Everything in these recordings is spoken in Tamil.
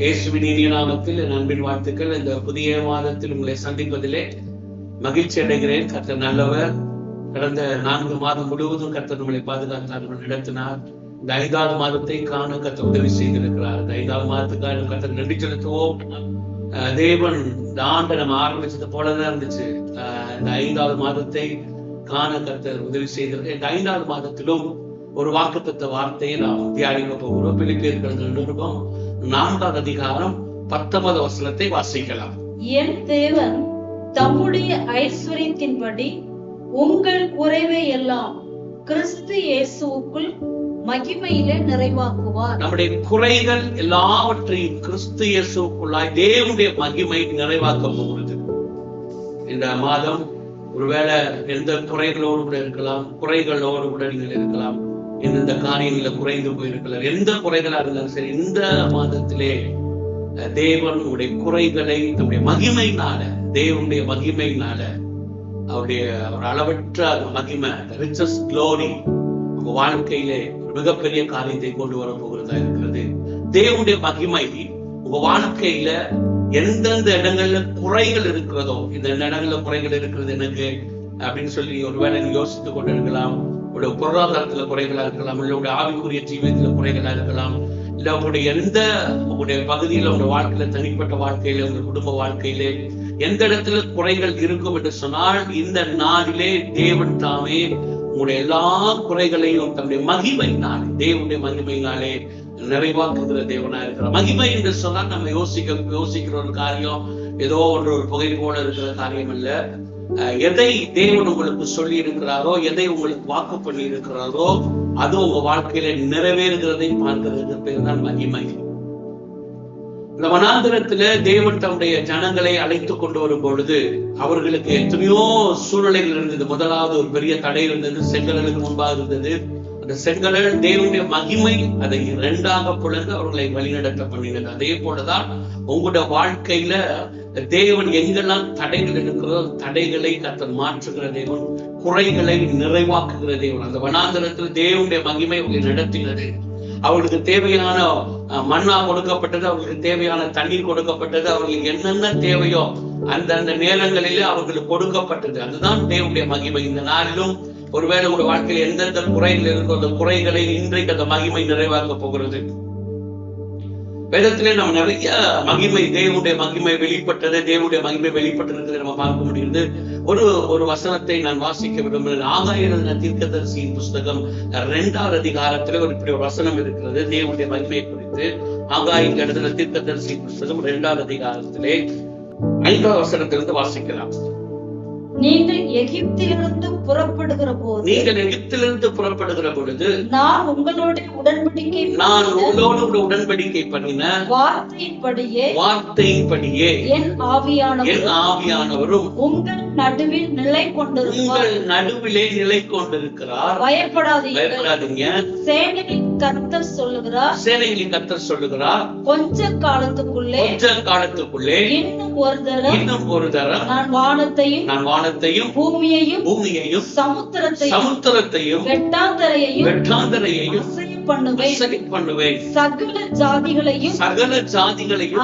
இயேசுவின் இனிய நாமத்தில் என் அன்பின் வாழ்த்துக்கள். இந்த புதிய மாதத்தில் உங்களை சந்திப்பதிலே மகிழ்ச்சி அடைகிறேன். கர்த்தர் நல்லவர். கடந்த 4 மாதம் முழுவதும் கர்த்தர் நம்மளை பாதுகாத்தார், நடத்தினார். இந்த 5வது மாதத்தை காண கர்த்தர் உதவி செய்திருக்கிறார். இந்த 5வது மாதத்துக்காக கர்த்தர் நன்றி செலுத்துவோம். தேவன் இந்த ஆண்டை நம்ம ஆரம்பிச்சது போலதான் இருந்துச்சு. இந்த 5வது மாதத்தை காண கர்த்தர் உதவி செய்திருக்கிறார். இந்த 5வது மாதத்திலும் ஒரு வாக்குத்தத்த வார்த்தையை நாம் தியானிக்க போகிறோம். பிலிப்பியர்கள் நிருபம் 4வது அதிகாரம் 19வது வசனத்தை வாசிக்கலாம். என் தேவன் தம்முடைய ஐஸ்வரியத்தின்படி உங்கள் குறைவை எல்லாம் கிறிஸ்து இயேசுவுக்குள் மகிமையிலே நிறைவாக்குவார். நம்முடைய குறைகள் எல்லாவற்றையும் கிறிஸ்து இயேசுவுக்குள்ளாய் தேவனுடைய மகிமை நிறைவாக்க போகிறது. இந்த மாதம் ஒருவேளை எந்த குறைகளோடு கூட இருக்கலாம், குறைகளோடு கூட நீங்கள் இருக்கலாம். எந்தெந்த காரியங்களை குறைந்து போயிருக்கலாம், எந்த குறைகளா இருந்தாலும் சரி, இந்த மாதத்திலே தேவன் உடைய குறைகளை நம்முடைய மகிமையினால, தேவனுடைய மகிமையினால, அவருடைய ஒரு அளவற்ற மகிமை, ரிச்சஸ்ட் க்ளோரி உங்க வாழ்க்கையிலே ஒரு மிகப்பெரிய காரியத்தை கொண்டு வர போகிறதா இருக்கிறது. தேவனுடைய மகிமை உங்க வாழ்க்கையில எந்தெந்த இடங்கள்ல குறைகள் இருக்கிறதோ, இந்த இடங்கள்ல குறைகள் இருக்கிறது எனக்கு அப்படின்னு சொல்லி ஒருவேளை நீங்க யோசித்துக் கொண்டு இருக்கலாம். உங்களுடைய பொருளாதாரத்துல குறைகளா இருக்கலாம், இல்ல உங்களுடைய ஆவிக்குரிய ஜீவியத்துல குறைகளா இருக்கலாம், இல்ல உங்களுடைய பகுதியில, உங்க வாழ்க்கையில, தனிப்பட்ட வாழ்க்கையில, உங்க குடும்ப வாழ்க்கையிலே எந்த இடத்துல குறைகள் இருக்கும் என்று சொன்னால், இந்த நாளிலே தேவன் தாமே உங்களுடைய எல்லா குறைகளையும் தன்னுடைய மகிமையினாலே, தேவனுடைய மகிமையினாலே நிறைவாக்குகிற தேவனா இருக்கிறார். மகிமை என்று சொன்னால் நம்ம யோசிக்கிற ஒரு காரியம் ஏதோ ஒரு புகை போல இருக்கிற காரியம் இல்ல. எதை தேவன் உங்களுக்கு சொல்லி இருக்கிறாரோ, எதை உங்களுக்கு வாக்கு பண்ணி இருக்கிறாரோ, அது உங்க வாழ்க்கையில நிறைவேறுகிறதை பார்க்கிறதுக்கு பேர் தான் மகிமை. இந்த வனாந்திரத்துல தேவன் தம்முடைய ஜனங்களை அழைத்து கொண்டு வரும் பொழுது அவர்களுக்கு எத்தனையோ சூழ்நிலைகள் இருந்தது. முதலாவது ஒரு பெரிய தடை இருந்தது, செங்கடலுக்கு முன்பாக இருந்தது. அந்த செங்கடல் தேவனுடைய மகிமை அதை 2ஆக பிளந்து அவர்களை வழிநடத்த பண்ணினது. அதே போலதான் உங்களுடைய வாழ்க்கையில தேவன் எங்கெல்லாம் தடைகள் இருக்கிறதோ தடைகளை கர்த்தர் மாற்றுகிற தேவன், குறைகளை நிறைவாக்குகிற தேவன். அந்த வனாந்தரத்தில் தேவனுடைய மகிமை அவர்களை நடத்தினது. அவர்களுக்கு தேவையான மண்ணா கொடுக்கப்பட்டது, அவர்களுக்கு தேவையான தண்ணீர் கொடுக்கப்பட்டது, அவர்களுக்கு என்னென்ன தேவையோ அந்த நேரங்களிலே அவர்களுக்கு கொடுக்கப்பட்டது. அதுதான் தேவனுடைய மகிமை. இந்த நாளிலும் ஒருவேளை உங்க வாழ்க்கையில் எந்தெந்த குறைகள் இருக்கோ அந்த குறைகளை இன்றைக்கு அந்த மகிமை நிறைவாக்க போகிறது. வேதத்திலே நம்ம நிறைய மகிமை, தேவனுடைய மகிமை வெளிப்பட்டது, தேவனுடைய மகிமை வெளிப்பட்டிருக்கிறது நம்ம பார்க்க முடியுது. ஒரு வசனத்தை நான் வாசிக்க விரும்புகிறேன். ஆகாய தீர்க்கதரிசியின் புஸ்தகம் 2வது அதிகாரத்துல இப்படி ஒரு வசனம் இருக்கிறது தேவனுடைய மகிமை குறித்து. ஆகாய தீர்க்கதரிசியின் புஸ்தகம் 2வது அதிகாரத்திலே 5வது வசனத்திலிருந்து வாசிக்கலாம். நீங்கள் எகிப்திலிருந்து புறப்படுகிற பொழுது நான் உங்களோடு உடன்படிக்கை பண்ணின வார்த்தையின்படியே என் ஆவியானவரும் உங்கள் நடுவில் நிலை கொண்டிருக்கிறார். பயப்படாதீங்க. சேனைகளின் கர்த்தர் சொல்லுகிறார், கொஞ்ச காலத்துக்குள்ளே இன்னும் ஒரு தரம் நான் வானத்தையும் பூமியையும் சமுத்திரத்தையும் வெட்டாந்தரையையும் பண்ணுவேன். சகல ஜாதிகளையும்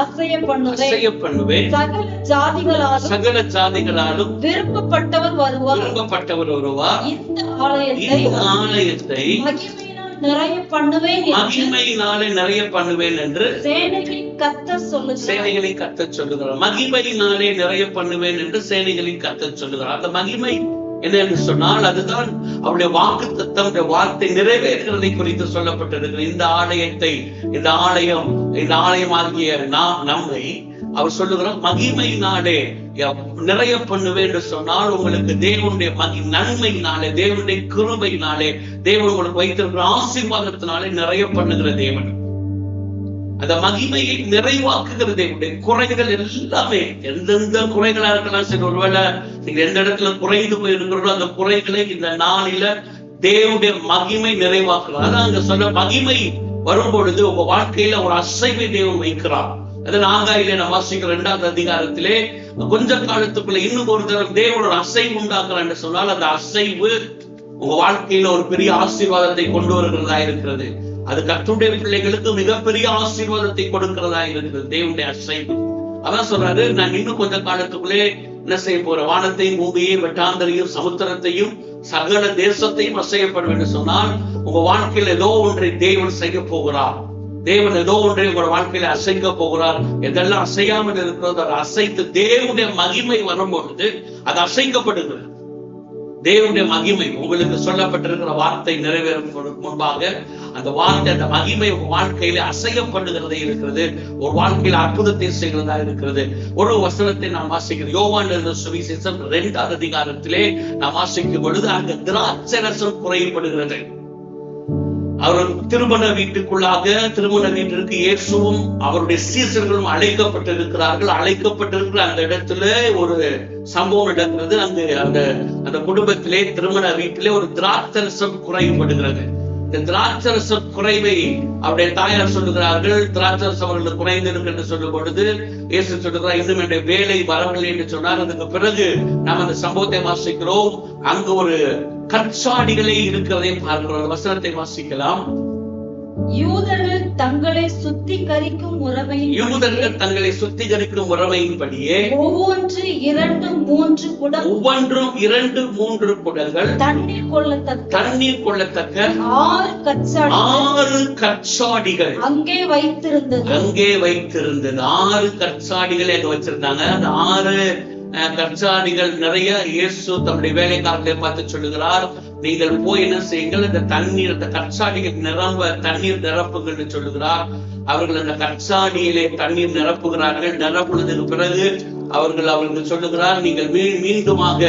அசைய பண்ணுவேன். சகல ஜாதிகளாலும் விரும்பப்பட்டவர் வருவார். இந்த ஆலயத்தை மகிமையினாலே நிறைய பண்ணுவேன் என்று சேனைகளின் கர்த்தர் சொல்லுகிறார். மகிமையினாலே நிறைய பண்ணுவேன் என்று சேனைகளின் கர்த்தர் சொல்லுகிறார். அந்த மகிமை என்ன என்று சொன்னால், அதுதான் அவருடைய வாக்குத்தத்தம், வார்த்தை நிறைவேறுகிறதை குறித்து சொல்லப்பட்டிருக்கிறது. இந்த ஆலயம் ஆகிய நம்மை அவர் சொல்லுகிறார் மகிமையினாலே நிறைய பண்ணுவேன் என்று சொன்னால், உங்களுக்கு தேவனுடைய நன்மையினாலே, தேவனுடைய கிருபையினாலே, தேவன் உங்களுக்கு வைத்திருக்கிற ஆசீர்வாதத்தினாலே நிறைய பண்ணுகிற தேவன். அந்த மகிமையை நிறைவாக்குகிற தேவனுடைய குறைகள் எல்லாமே, எந்தெந்த குறைகளா இருக்கலாம் சரி, ஒருவேளை நீங்க எந்த இடத்துல குறைந்து போயிருக்கிறோ அந்த குறைகளை இந்த நாளில தேவனுடைய மகிமை நிறைவாக்குறார். அதான் அங்க சொல்ல, மகிமை வரும் பொழுது உங்க வாழ்க்கையில ஒரு அசைவை தேவன் வைக்கிறார். அதன் ஆகாயிலே நம்ம வாசிக்கிற 2வது அதிகாரத்திலே கொஞ்ச காலத்துக்குள்ள இன்னும் ஒரு தரம் தேவனோட அசைவு உண்டாக்குறார் என்று சொன்னால், அந்த அசைவு உங்க வாழ்க்கையில ஒரு பெரிய ஆசீர்வாதத்தை கொண்டு வருகிறதா இருக்கிறது. அது கர்த்தருடைய பிள்ளைகளுக்கு மிகப்பெரிய ஆசீர்வாதத்தை கொடுக்கிறதா இருக்கிறது தேவனுடைய அசைவு. அதான் சொல்றாரு, நான் இன்னும் கொஞ்ச காலத்துக்குள்ளே என்ன செய்ய போறேன், வானத்தையும் பூமியையும் வெட்டாந்தரையும் சமுத்திரத்தையும் சகல தேசத்தையும் அசையப்படும் என்று சொன்னால், உங்க வாழ்க்கையில் ஏதோ ஒன்றை தேவன் செய்ய போகிறார். தேவன் ஏதோ ஒன்றை உங்களோட வாழ்க்கையில அசைக்க போகிறார். எதெல்லாம் அசையாமல் இருக்கிறதோ அதை அசைத்து தேவனுடைய மகிமை வரும்பொழுது அது அசைக்கப்படுகிறது. தேவனுடைய மகிமை உங்களுக்கு சொல்லப்பட்டிருக்கிற வார்த்தை நிறைவேறும் முன்பாக அந்த வார்த்தை, அந்த மகிமை உங்க வாழ்க்கையில அசையப்படுகிறதே இருக்கிறது. ஒரு வாழ்க்கையில அற்புதத்தை செய்கிறதா இருக்கிறது. ஒரு வசனத்தை நாம் வாசிக்கிறோம். யோவான் எழுதின சுவிசேஷம் 2ஆம் அதிகாரத்திலே நாம் வாசிக்கும் பொழுது அங்க திராட்சரசம் குறைபடுகிறது. அவர் திருமண வீட்டுக்குள்ளாக, திருமண வீட்டிற்கு இயேசுவும் அவருடைய சீசர்களும் அழைக்கப்பட்டிருக்கிறார்கள். அழைக்கப்பட்டிருக்கிற அந்த இடத்துல ஒரு சம்பவம் நடக்கிறது. அந்த குடும்பத்திலே, திருமண வீட்டிலே ஒரு திராட்சரசம் குறைபடுகிறது. இந்த திராட்சரசம் குறைவை அவருடைய தாயார் சொல்லுகிறார்கள். திராட்சரசம் அவர்களுக்கு குறைந்திருக்கு என்று சொல்லும் பொழுது இயேசு சொல்லுகிறார், இன்னும் என்னுடைய வேலை வரவில்லை என்று சொன்னார். அதுக்கு பிறகு நாம் அந்த சம்பவத்தை வாசிக்கிறோம். அங்கு ஒரு கற்சாடிகளே இருக்கிறதை பார்க்கிறோம். வசனத்தை வாசிக்கலாம். யூதர்கள் தங்களை சுத்திகரிக்கும் முறைமையின்படியே ஒவ்வொன்றும் 2-3 குடங்கள் தண்ணீர் கொள்ளத்தக்க 6 கற்சாடிகள் அங்கே வைத்திருந்தது. 6 கற்சாடிகள் எங்க வச்சிருந்தாங்க. அந்த 6 கற்சாடிகள் நிறைய இயேசு தன்னுடைய வேலைக்காரர்களை பார்த்து சொல்லுகிறார், நீங்கள் போய் என்ன செய்யுங்கள், இந்த தண்ணீர், அந்த கற்சாடிகள் தண்ணீர் நிரப்புங்கள் சொல்லுகிறார். அவர்கள் அந்த கற்சாடியிலே தண்ணீர் நிரப்புகிறார்கள். நிரப்புனதுக்கு பிறகு அவர்கள் சொல்லுகிறார், நீங்கள் மீண்டுமாக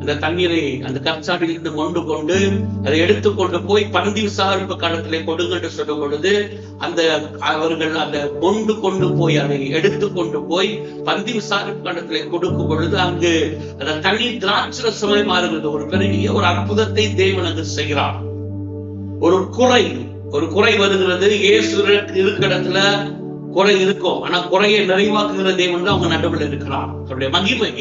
அந்த தண்ணீரை அந்த கற்சாடியிலிருந்து கொண்டு அதை எடுத்துக்கொண்டு போய் பந்தி விசாரிப்பு காலத்திலே கொடுங்க என்று சொல்லும் பொழுது அவர்கள் அதை கொண்டு போய் அதை எடுத்துக்கொண்டு போய் பந்தி விசாரிப்பு காலத்திலே கொடுக்கும் பொழுது அங்கு அந்த தண்ணீர் திராட்சரசமாய் மாறுகிறது. ஒரு பெரிய ஒரு அற்புதத்தை தேவன் அங்கு செய்கிறார். ஒரு குறை வருகிறது. இயேசு இருக்கிற இடத்துல குறை இருக்கும். ஆனா குறையை நிறைவாக்குகிற தேவன் தான் அவங்க நடுவில் இருக்கிறார். அவருடைய மகிமை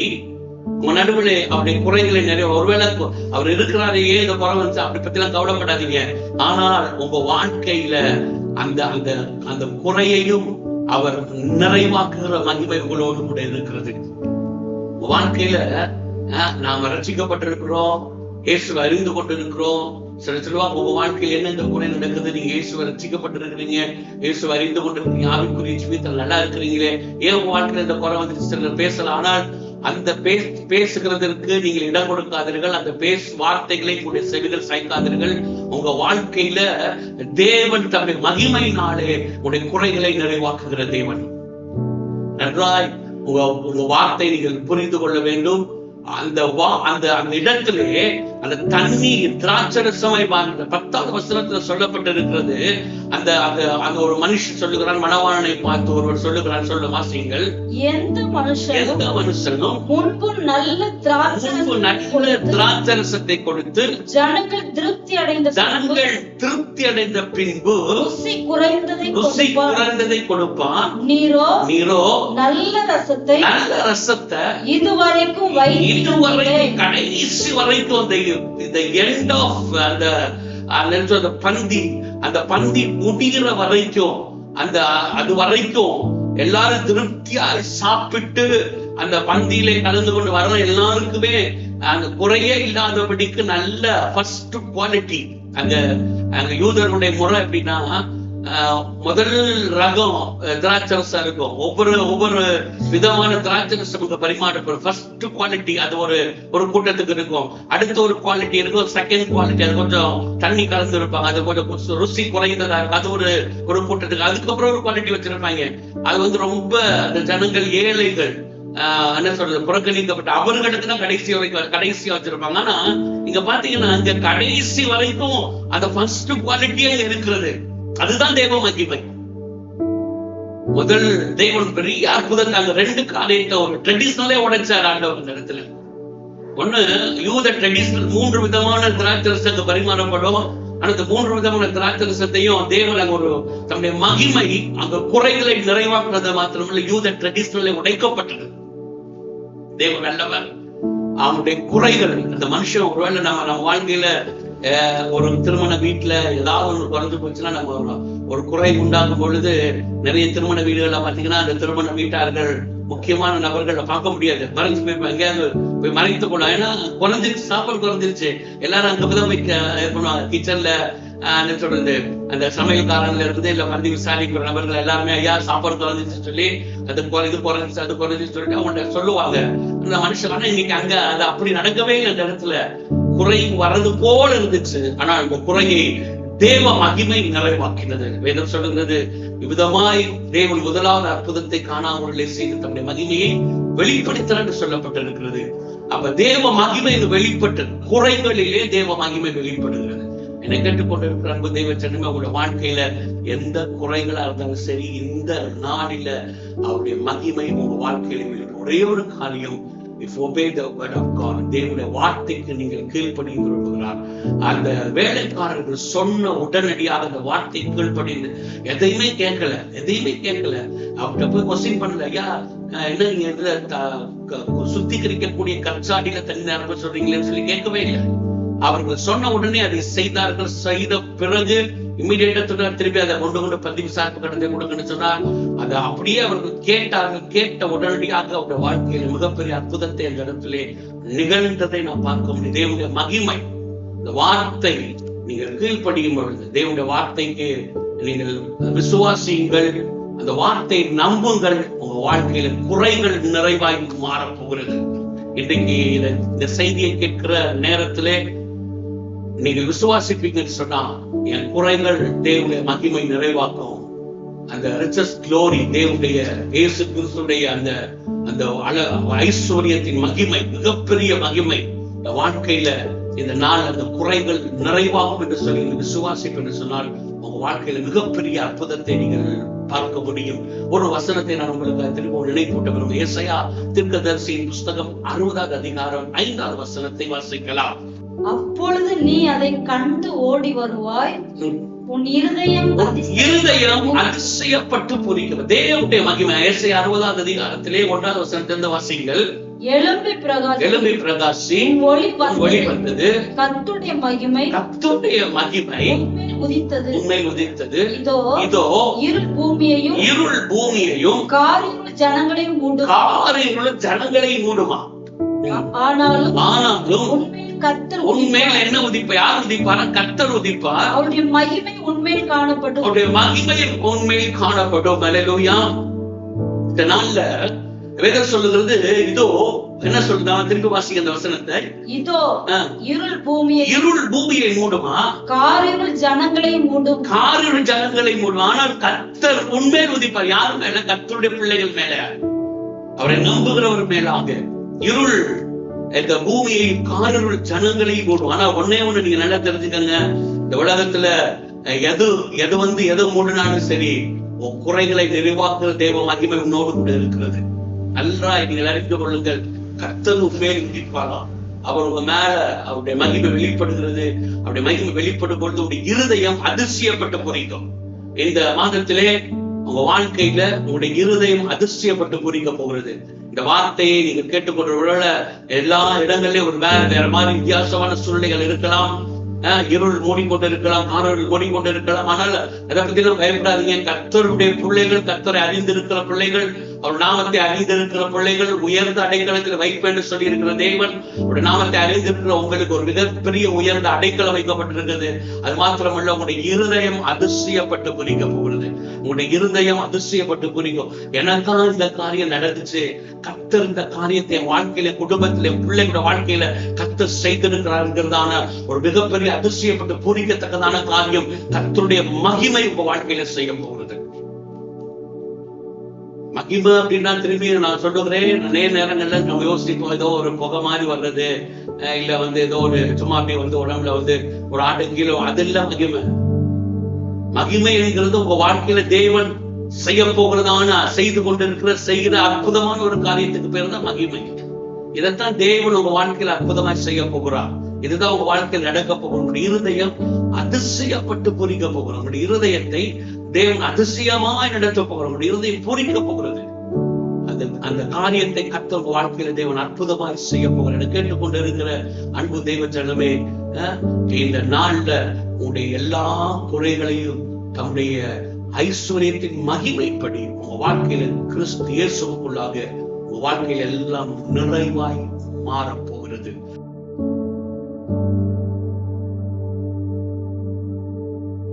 உங்க நடுவில் அவருடைய குறைகளை நிறைய, ஒருவேளை அவர் இருக்கிறாரே இந்த குறை வந்து அப்படி பத்தி எல்லாம் கவலைப்படாதீங்க. ஆனால் உங்க வாழ்க்கையில அந்த குறையையும் அவர் நிறைவாக்குகிற மகிமை உங்களோடு கூட இருக்கிறது. வாழ்க்கையில நாம ரட்சிக்கப்பட்டிருக்கிறோம், இயேசுவை அறிந்து கொண்டிருக்கிறோம். சில சொல்லுவாங்க, உங்க வாழ்க்கையில் என்ன இந்த குறை நடக்குது, நீங்க இயேசுவை ரட்சிக்கப்பட்டிருக்கிறீங்க, இயேசுவை அறிந்து கொண்டிருக்கீங்க, ஆவிக்குரிய ஜீவியத்தில் நல்லா இருக்கிறீங்களே, ஏன் உங்க வாழ்க்கையில இந்த குறை வந்து சிலர் பேசலாம். ஆனால் அந்த பேசுகிறதற்கு நீங்கள் இடம் கொடுக்காதீர்கள். அந்த வார்த்தைகளை உங்களுடைய செவிகள் சாய்க்காதீர்கள். உங்க வாழ்க்கையில தேவன் தன்னுடைய மகிமையினாலே உங்களுடைய குறைகளை நிறைவாக்குகிற தேவன். நன்றாய் உங்க வார்த்தை நீங்கள் புரிந்து கொள்ள வேண்டும். அந்த இடத்திலே அந்த தண்ணீர் திராட்சரசமாய் மாறுகிறது. 10ஆவது வசனத்துல சொல்லப்பட்டிருக்கிறது. அந்த ஒரு மனுஷன் சொல்லுகிறான், மணவாளனை பார்த்து ஒருவர் சொல்லுகிறான். சொல்ல வாசியுங்கள். எந்த மனுஷனும் முன்பு நல்ல திராட்சரசத்தை கொடுத்து ஜனங்கள் திருப்தி அடைந்த பின்பு ருசி குறைந்ததை கொடுப்பான். நீரோ நல்ல ரசத்தை இதுவரைக்கும் கடைசி வரைக்கும் அந்த பந்தி முடிகிற வரைக்கும் அது வரைக்கும் எல்லாரும் திருப்தியா சாப்பிட்டு அந்த பந்தியில கலந்து கொண்டு வர்ற எல்லாருக்குமே அந்த குறையே இல்லாதபடிக்கு நல்ல ஃபர்ஸ்ட் குவாலிட்டி. அங்க யூதர்களுடைய முறை எப்படின்னா, முதல் ரகம் திராட்சரசம் இருக்கும். ஒவ்வொரு விதமான திராட்சரசம் பரிமாறப்படும். ஃபர்ஸ்ட் குவாலிட்டி அது ஒரு கூட்டத்துக்கு இருக்கும். அடுத்த ஒரு குவாலிட்டி இருக்கும், செகண்ட் குவாலிட்டி அது கொஞ்சம் தண்ணி கலந்து இருப்பாங்க, அது கொஞ்சம் ருசி குறைந்ததா இருக்கும், அது ஒரு கூட்டத்துக்கு. அதுக்கப்புறம் ஒரு குவாலிட்டி வச்சிருப்பாங்க. அது வந்து ரொம்ப அந்த ஜனங்கள், ஏழைகள், என்ன சொல்றது, புறக்கணிக்கப்பட்ட அவர்களுக்கு தான் கடைசியா வச்சிருப்பாங்க. ஆனா இங்க பாத்தீங்கன்னா அங்க கடைசி வரைக்கும் அந்த ஃபர்ஸ்ட் குவாலிட்டியே இருக்கிறது. அதுதான் தேவ மகிமை. முதல் தேவன் பெரிய அற்புதத்தை அந்த 2 காரியத்தை ஒரு ட்ரெடிஷனலே உடைச்சார் ஆண்டவர் இந்த இடத்துல. ஒண்ணு யூத ட்ரெடிஷனல் 3 விதமான திராட்சரசத்தை பரிமாறப்படும். அந்த 3 விதமான திராட்சரசத்தையும் தேவன் அங்க தன்னுடைய மகிமை அங்க குறைகளை நிறைவாக்குறது மாத்திரமல்ல, யூத ட்ரெடிஷனலே உடைக்கப்பட்டது. தேவன் நல்லவர். அவனுடைய குறைகள் அந்த மனுஷன் ஒருவேளை நம்ம வாழ்க்கையில ஒரு திருமண வீட்டுல ஏதாவது ஒண்ணு குறைஞ்சு போச்சுன்னா, நம்ம ஒரு குறை உண்டாகும் பொழுது நிறைய திருமண வீடுகள்ல பாத்தீங்கன்னா அந்த திருமண வீட்டார்கள் முக்கியமான நபர்களை பார்க்க முடியாது, மறைஞ்சு போய் எங்கேயாவது போய் மறைத்து கொள்ளும். ஏன்னா குறைஞ்சிருச்சு, சாப்பாடு குறைஞ்சிருச்சு, எல்லாரும் அங்கதான் போய் கிச்சன்ல என்ன சொல்றது, அந்த சமையல்காரன்ல இருந்து இல்ல வந்து விசாரிக்கிற நபர்கள் எல்லாருமே ஐயா சாப்பாடு குறைஞ்சிச்சு சொல்லி அது குறைஞ்சிச்சு அது குறைஞ்சிச்சு சொல்லிட்டு அவங்க சொல்லுவாங்க. அந்த மனுஷன் ஆனா இன்னைக்கு அங்க அது அப்படி நடக்கவே இல்லை. அந்த இடத்துல குறை வர்றது போல இருந்துச்சு, ஆனா அந்த குறையை தேவ மகிமை நிறைவாக்கினது. வேதம் சொல்லுகிறது, விதமாய் தேவன் முதலாவது அற்புதத்தை காணாமலே செய்து தன்னுடைய மகிமையை வெளிப்படுத்தினார் என்று சொல்லப்பட்டிருக்கிறது. அப்ப தேவ மகிமை வெளிப்பட்டது, குறைகளிலே தேவ மகிமை வெளிப்படுகிறது. என்னை கேட்டுக்கொண்டிருக்கிற அன்பு தெய்வ ஜனமே, உங்களுடைய வாழ்க்கையில எந்த குறைகளா இருந்தாலும் சரி, இந்த நாளில அவருடைய மகிமை உங்க வாழ்க்கையில வெளிப்படும். ஒரே ஒரு காரியம், if obey the word of God, தேவனுடைய வார்த்தைக்கு நீங்கள் கீழ்ப்படிய விரும்புகிறார். அந்த வேலைக்காரர்கள் சொன்ன உடனடியாக அந்த வார்த்தை கீழ்ப்படிந்து எதையுமே கேட்கல, அவர்கிட்ட போய் கொஸ்டின் பண்ணல, ஐயா என்ன நீங்க சுத்திகரிக்கக்கூடிய கச்சாடியில தண்ணி நிரப்ப சொல்றீங்களேன்னு சொல்லி கேட்கவே இல்லை. அவர்கள் சொன்ன உடனே அதை செய்தார்கள். செய்த பிறகு இம்மிடியேட்டா திருப்பி அதை கொண்டு பதிவு சார்பு கடந்தை கொடுங்கன்னு சொன்னார். அதை அப்படியே அவர்கள் கேட்டார்கள். கேட்ட உடனடியாக அவருடைய வாழ்க்கையில் மிகப்பெரிய அற்புதத்தை அந்த இடத்திலே நிகழ்ந்ததை நாம் பார்க்க முடியும். தேவனுடைய மகிமை, இந்த வார்த்தை நீங்கள் கீழ்ப்படியும் பொழுது, தேவனுடைய வார்த்தைக்கு நீங்கள் விசுவாசியுங்கள், அந்த வார்த்தை நம்புங்கள், உங்க வாழ்க்கையில குறைகள் நிறைவாய் மாறப்போகிறது. இன்றைக்கு இந்த செய்தியை கேட்கிற நேரத்திலே நீங்கள் விசுவாசிப்பீங்கன்னு சொன்னா, என் குறைகள் தேவனுடைய மகிமை நிறைவாக்கும். அந்த ரிச்சஸ் க்ளோரி, தேவனுடைய இயேசு கிறிஸ்துடைய அந்த ஐஸ்வர்யத்தின் மகிமை, மிகப்பெரிய மகிமை வாழ்க்கையில இந்த நாள் அந்த குறைகள் நிறைவாகும் என்று சொல்லி விசுவாசிப்பு என்று சொன்னால், உங்க வாழ்க்கையில மிகப்பெரிய அற்புதத்தை நீங்கள் பார்க்க முடியும். ஒரு வசனத்தை நான் உங்களுக்கு திரும்ப நினைப்பூட்ட விரும்புகிறேன். ஏசாயா தீர்க்கதரிசியின் புஸ்தகம் 60வது அதிகாரம் 5வது வசனத்தை வாசிக்கலாம். அப்பொழுது நீ அதை கண்டு ஓடி வருவாய், உன் இருதயம் அதிசயப்பட்டு பூரிக்கும். தேவனுடைய மகிமை ஏசாயா 60வது அதிகாரத்திலே 1வது வசனத்திலிருந்து வாசிங்கள். எழும்பி பிரகாசி, ஒளி வந்தது, கர்த்தருடைய மகிமை உன்மேல் உதித்தது. இதோ இருள் பூமியையும் காரிருள் ஜனங்களையும் மூடுமா. ஆனாலும் உன்மேல் என்ன உதிப்பா? யார் உதிப்பார்? கர்த்தர் உதிப்பார். அவருடைய மகிமை உன்மேல் காணப்படும். அல்லேலூயா. இந்த நாள்ல வேதம் சொல்லுகிறது, இதோ என்ன சொல்லுதா? திருப்பி வாசிக்க அந்த வசனத்தை. இதோ இருள் பூமியை மூடுமா, காரிருள் ஜனங்களை மூடும். ஆனால் கர்த்தர் உன்மேல் உதிப்பார். யார் மேல? கர்த்தருடைய பிள்ளைகள் மேல, அவரை நம்புகிறவர் மேலாக. இருள் இந்த பூமியை, காரிருள் ஜனங்களை மூடும். ஆனா ஒன்னே ஒண்ணு நீங்க நல்லா தெரிஞ்சுக்கங்க, இந்த உலகத்துல எது மூடினாலும் சரி, குறைகளை நிறைவாக்குற தேவ மகிமை உன்னோடு கூட இருக்கிறது. நல்லா நீங்கள் அறிந்து கொள்ளுங்கள், கர்த்தர் உண்மையை உதிப்பாராம். அவர் உங்க மேல அவருடைய மகிமை வெளிப்படுகிறது. அவருடைய மகிமை வெளிப்படும் பொழுது உங்களுடைய இருதயம் அதிசயப்பட்டு பூரிக்கும். இந்த மாதத்திலே உங்க வாழ்க்கையில உங்களுடைய இருதயம் அதிசயப்பட்டு பூரிக்க போகிறது. இந்த வார்த்தையை நீங்க கேட்டுக்கொண்ட எல்லா இடங்களிலும் ஒரு வேற மாதிரி வித்தியாசமான சூழ்நிலைகள் இருக்கலாம். இருள் மூடிக்கொண்டிருக்கலாம், காரர்கள் மூடிக்கொண்டிருக்கலாம். ஆனால் அதை பத்தி பயப்படாதீங்க. கர்த்தருடைய பிள்ளைகள், கர்த்தரை அறிந்திருக்கிற பிள்ளைகள், அவர் நாமத்தை அறிந்திருக்கிற பிள்ளைகள் உயர்ந்த அடைக்கலத்தில் வைப்பேன் என்று சொல்லி இருக்கிற தேவன், அவருடைய நாமத்தை அறிந்திருக்கிற உங்களுக்கு ஒரு மிகப்பெரிய உயர்ந்த அடைக்கலம் வைக்கப்பட்டிருக்கிறது. அது மாத்திரமல்ல, உங்களுடைய இருதயம் அதிசயப்பட்டு குறிக்க போகிறது. உங்களுடைய இருதயம் அதிசயப்பட்டு குறிக்கும். எனக்கா இந்த காரியம் நடந்துச்சு, கர்த்தர் இந்த காரியத்தை வாழ்க்கையில, குடும்பத்தில, பிள்ளைங்களோட வாழ்க்கையில கர்த்தர் செய்திருக்கிறார்கிறதான ஒரு மிகப்பெரிய அதிசயப்பட்டு பூரிக்கத்தக்கதான காரியம் கர்த்தருடைய மகிமை உங்க வாழ்க்கையில செய்ய போகிறது. மகிமை அப்படின்னா திரும்பி நான் சொல்லுகிறேன், நிறைய நேரங்கள்ல நம்ம யோசிப்போம், ஏதோ ஒரு புகை மாதிரி வர்றது, இல்ல ஏதோ ஒரு சும்மா அப்படியே உடம்புல ஒரு ஆட்டு கீழே, அதெல்லாம் மகிமை. மகிமை என்கிறது உங்க வாழ்க்கையில தேவன் செய்ய போகிறதான, செய்து செய்கிற அற்புதமான ஒரு காரியத்துக்கு பேர் தான் மகிமை. இதைத்தான் தேவன் உங்க வாழ்க்கையில அற்புதமாய் செய்ய போகிறார். இதுதான் உங்க வாழ்க்கையில் நடக்க போகிறோம். உங்களுடைய இருதயம் அதிசயப்பட்டு பூரிக்க போகிறோம். உங்களுடைய இருதயத்தை தேவன் அதிசயமாய் நடத்த போகிறோம். உங்களுடைய இருதயம் பூரிக்க போகிறது. அந்த காரியத்தை கர்த்தர் வாழ்க்கையில தேவன் அற்புதமாய் செய்ய போகிறார். கேட்டுக்கொண்டு இருக்கிற அன்பு தெய்வ ஜனமே, இந்த நாள்ல உங்களுடைய எல்லா குறைகளையும் தம்முடைய ஐஸ்வர்யத்தின் மகிமைப்படி உங்க வாழ்க்கையில கிறிஸ்து இயேசுவுக்குள்ளாக உங்க வாழ்க்கையில எல்லாம் நிறைவாய் மாறப்போகிறது.